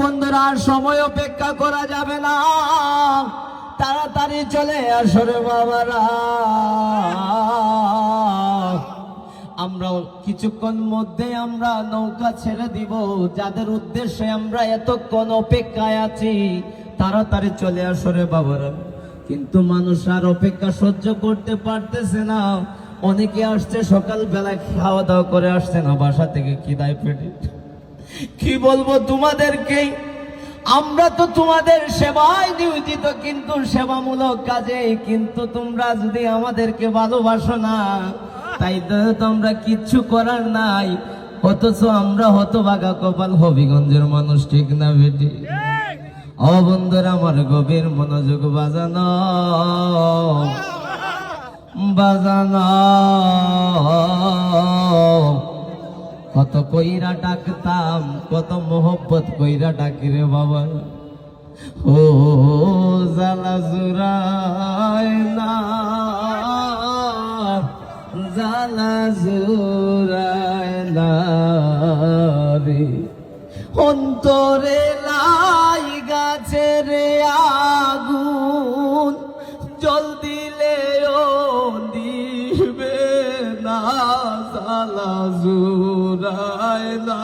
বন্ধুরা, আর সময় অপেক্ষা করা যাবে না, তাড়াতাড়ি চলে আসো রে বাবারা। আমরা কিছুক্ষণ মধ্যে আমরা নৌকা ছেড়ে দিব। যাদের উদ্দেশ্যে আমরা এতক্ষণ অপেক্ষায় আছি, তাড়াতাড়ি চলে আসো রে বাবারা। কিন্তু মানুষ আর অপেক্ষা সহ্য করতে পারতেছে না। অনেকে আসছে সকালবেলা, খাওয়া দাওয়া করে আসছে না বাসা থেকে, খিদায় পেটে। কি বলবো তোমাদেরকে, আমরা তো তোমাদের সেবায় নিয়োজিত, কিন্তু সেবামূলক কাজে। কিন্তু তোমরা যদি আমাদেরকে ভালোবাসো না, তাই তো তোমরা কিচ্ছু করার নাই। অথচ আমরা হতভাগা কপাল হবিগঞ্জের মানুষ, ঠিক না বেটি? ও বন্ধুরা আমার, গভীর মনোযোগ বাজানো বাজানো। কত কইরা ডাকতাম, কত মোহব্বত কইরা ডাকি রে বাবা। ও জালা জুরায় না, জালা জুরায় না রে। অন্তরে লাই গাছে রে আগুন, জল দিলেও নিবে না, জালা জুরায় না।